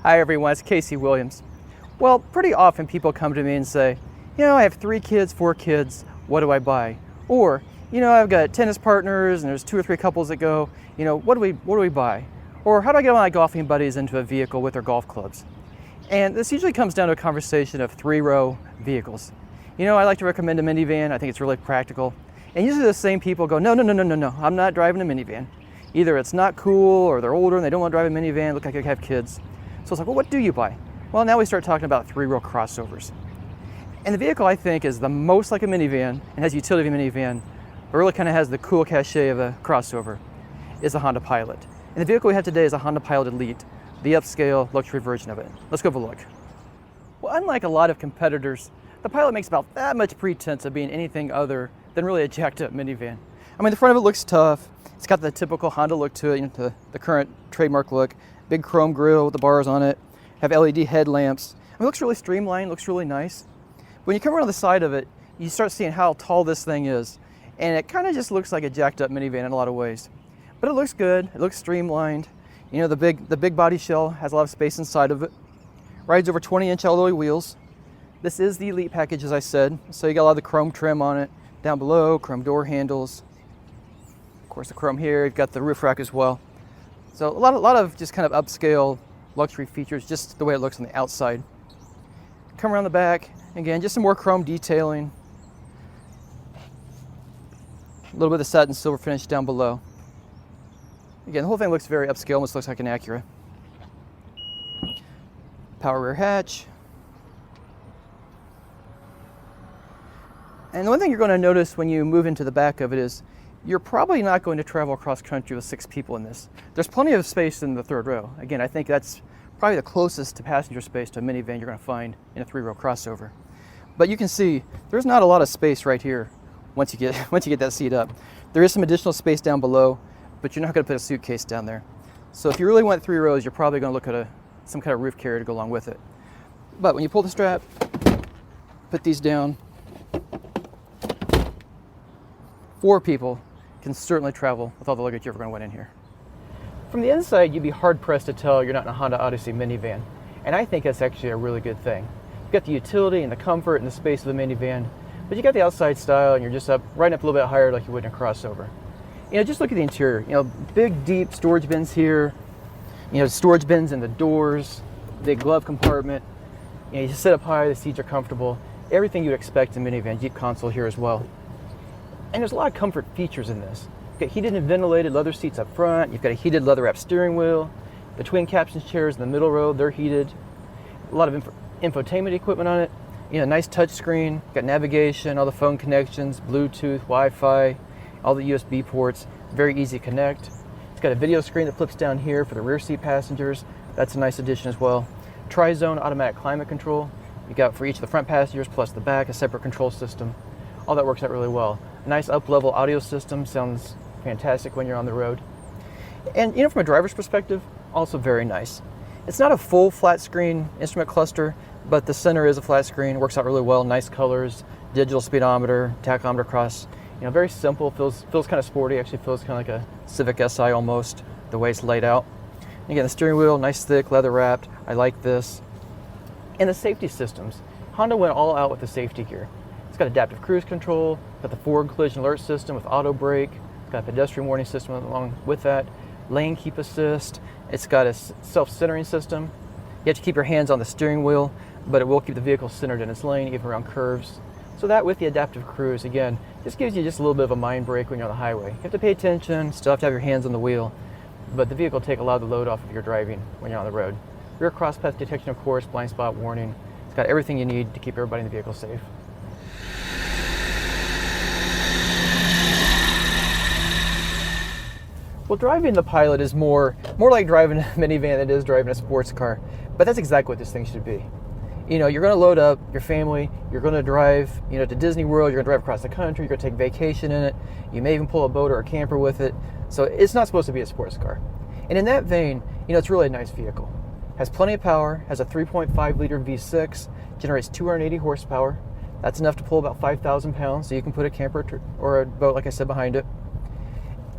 Hi everyone, it's Casey Williams. Well, pretty often people come to me and say, I have 3 kids, 4 kids, what do I buy? Or, I've got tennis partners and there's 2 or 3 couples that go, what do we buy? Or how do I get my golfing buddies into a vehicle with their golf clubs? And this usually comes down to a conversation of 3-row vehicles. I like to recommend a minivan. I think it's really practical. And usually the same people go, no, I'm not driving a minivan. Either it's not cool or they're older and they don't want to drive a minivan, look like they have kids. So it's like, well, what do you buy? Well, now we start talking about 3-row crossovers. And the vehicle I think is the most like a minivan and has utility of a minivan, but really kind of has the cool cachet of a crossover, is the Honda Pilot. And the vehicle we have today is a Honda Pilot Elite, the upscale luxury version of it. Let's go have a look. Well, unlike a lot of competitors, the Pilot makes about that much pretense of being anything other than really a jacked up minivan. I mean, the front of it looks tough. It's got the typical Honda look to it, the current trademark look. Big chrome grille with the bars on it, have LED headlamps. It looks really streamlined, looks really nice. When you come around the side of it, you start seeing how tall this thing is. And it kind of just looks like a jacked up minivan in a lot of ways. But it looks good, it looks streamlined. The big body shell has a lot of space inside of it. Rides over 20-inch alloy wheels. This is the Elite package, as I said. So you got a lot of the chrome trim on it. Down below, chrome door handles. Of course, the chrome here, you've got the roof rack as well. So a lot of just kind of upscale luxury features, just the way it looks on the outside. Come around the back, again, just some more chrome detailing. A little bit of satin silver finish down below. Again, the whole thing looks very upscale, almost looks like an Acura. Power rear hatch. And the one thing you're going to notice when you move into the back of it is you're probably not going to travel across country with 6 people in this. There's plenty of space in the 3rd row. Again, I think that's probably the closest to passenger space to a minivan you're going to find in a 3-row crossover. But you can see there's not a lot of space right here once you get that seat up. There is some additional space down below, but you're not going to put a suitcase down there. So if you really want 3 rows, you're probably going to look at some kind of roof carrier to go along with it. But when you pull the strap, put these down, 4 people can certainly travel with all the luggage you're ever going to want in here. From the inside, you'd be hard-pressed to tell you're not in a Honda Odyssey minivan, and I think that's actually a really good thing. You've got the utility and the comfort and the space of a minivan, but you got the outside style and you're just riding up a little bit higher like you would in a crossover. Just look at the interior. Big, deep storage bins here, storage bins in the doors, big glove compartment. You sit up high, the seats are comfortable. Everything you'd expect in a minivan, Jeep console here as well. And there's a lot of comfort features in this. You've got heated and ventilated leather seats up front. You've got a heated leather-wrapped steering wheel. The twin captions chairs in the middle row, they're heated. A lot of infotainment equipment on it. Nice touch screen. Got navigation, all the phone connections, Bluetooth, Wi-Fi, all the USB ports. Very easy to connect. It's got a video screen that flips down here for the rear seat passengers. That's a nice addition as well. Tri-zone automatic climate control. You got for each of the front passengers plus the back a separate control system. All that works out really well. Nice up-level audio system, sounds fantastic when you're on the road. And from a driver's perspective, also very nice. It's not a full flat screen instrument cluster, but the center is a flat screen, works out really well, nice colors, digital speedometer, tachometer cross. Very simple, feels kind of sporty, actually feels kind of like a Civic Si almost, the way it's laid out. And again, the steering wheel, nice thick, leather wrapped, I like this. And the safety systems, Honda went all out with the safety gear. It's got adaptive cruise control, got the forward collision alert system with auto brake, it's got a pedestrian warning system along with that, lane keep assist, it's got a self-centering system. You have to keep your hands on the steering wheel, but it will keep the vehicle centered in its lane, even around curves. So that with the adaptive cruise, again, just gives you just a little bit of a mind break when you're on the highway. You have to pay attention, still have to have your hands on the wheel, but the vehicle will take a lot of the load off of your driving when you're on the road. Rear cross-path detection, of course, blind spot warning. It's got everything you need to keep everybody in the vehicle safe. Well, driving the Pilot is more like driving a minivan than it is driving a sports car, but that's exactly what this thing should be. You're going to load up your family, you're going to drive, to Disney World, you're going to drive across the country, you're going to take vacation in it, you may even pull a boat or a camper with it, so it's not supposed to be a sports car. And in that vein, it's really a nice vehicle. Has plenty of power, has a 3.5-liter V6, generates 280 horsepower. That's enough to pull about 5,000 pounds, so you can put a camper or a boat, like I said, behind it.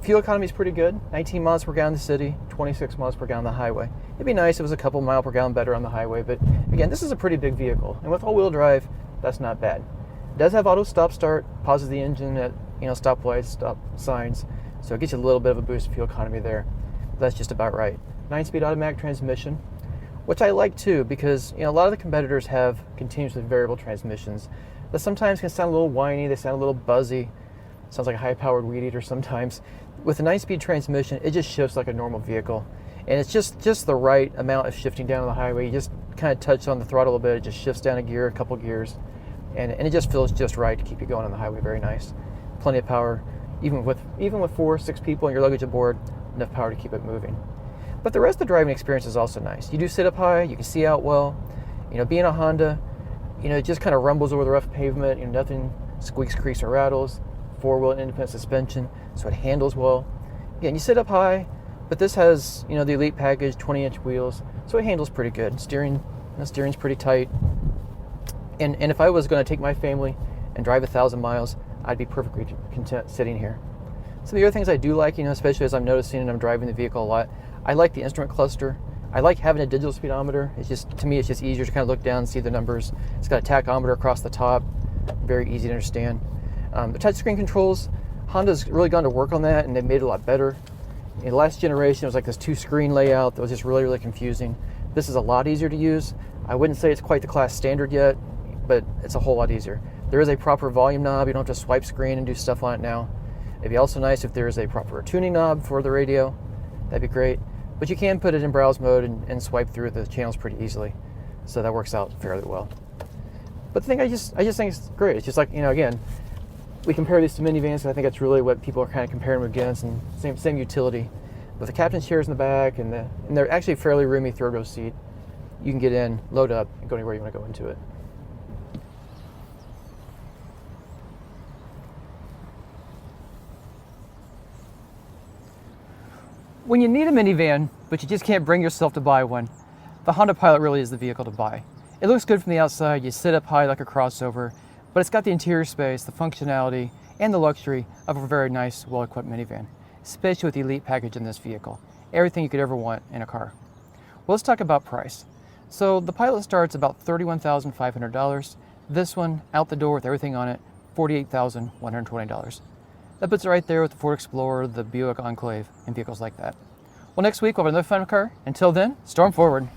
Fuel economy is pretty good. 19 miles per gallon in the city, 26 miles per gallon on the highway. It'd be nice if it was a couple mile per gallon better on the highway, but again, this is a pretty big vehicle, and with all-wheel drive, that's not bad. It does have auto stop-start, pauses the engine at stoplights, stop signs, so it gets you a little bit of a boost in fuel economy there. That's just about right. 9-speed automatic transmission, which I like too, because a lot of the competitors have continuously variable transmissions that sometimes can sound a little whiny, they sound a little buzzy. Sounds like a high-powered weed eater sometimes. With a 9-speed transmission, it just shifts like a normal vehicle. And it's just the right amount of shifting down on the highway. You just kind of touch on the throttle a little bit, it just shifts down a gear, a couple gears, and it just feels just right to keep you going on the highway. Very nice. Plenty of power, even with 4-6 people and your luggage aboard, enough power to keep it moving. But the rest of the driving experience is also nice. You do sit up high, you can see out well. Being a Honda, it just kind of rumbles over the rough pavement, nothing squeaks, creaks, or rattles. 4-wheel independent suspension, so it handles well. Again, you sit up high, but this has, the Elite package, 20-inch wheels, so it handles pretty good. Steering's pretty tight. And if I was going to take my family and drive 1,000 miles, I'd be perfectly content sitting here. Some of the other things I do like, especially as I'm noticing and I'm driving the vehicle a lot, I like the instrument cluster. I like having a digital speedometer. To me, it's just easier to kind of look down and see the numbers. It's got a tachometer across the top, very easy to understand. The touchscreen controls, Honda's really gone to work on that, and they've made it a lot better. In the last generation, it was like this 2-screen layout that was just really, really confusing. This is a lot easier to use. I wouldn't say it's quite the class standard yet, but it's a whole lot easier. There is a proper volume knob. You don't have to swipe screen and do stuff on it now. It'd be also nice if there is a proper tuning knob for the radio. That'd be great. But you can put it in browse mode and swipe through the channels pretty easily. So that works out fairly well. But the thing I just think it's great. It's just like, again, we compare these to minivans, and I think that's really what people are kind of comparing them against, and same utility. With the captain's chairs in the back, and they're actually a fairly roomy third-row seat. You can get in, load up, and go anywhere you want to go into it. When you need a minivan, but you just can't bring yourself to buy one, the Honda Pilot really is the vehicle to buy. It looks good from the outside, you sit up high like a crossover, but it's got the interior space, the functionality, and the luxury of a very nice, well-equipped minivan, especially with the Elite package in this vehicle. Everything you could ever want in a car. Well, let's talk about price. So the Pilot starts about $31,500. This one, out the door with everything on it, $48,120. That puts it right there with the Ford Explorer, the Buick Enclave, and vehicles like that. Well, next week we'll have another fun car. Until then, storm forward.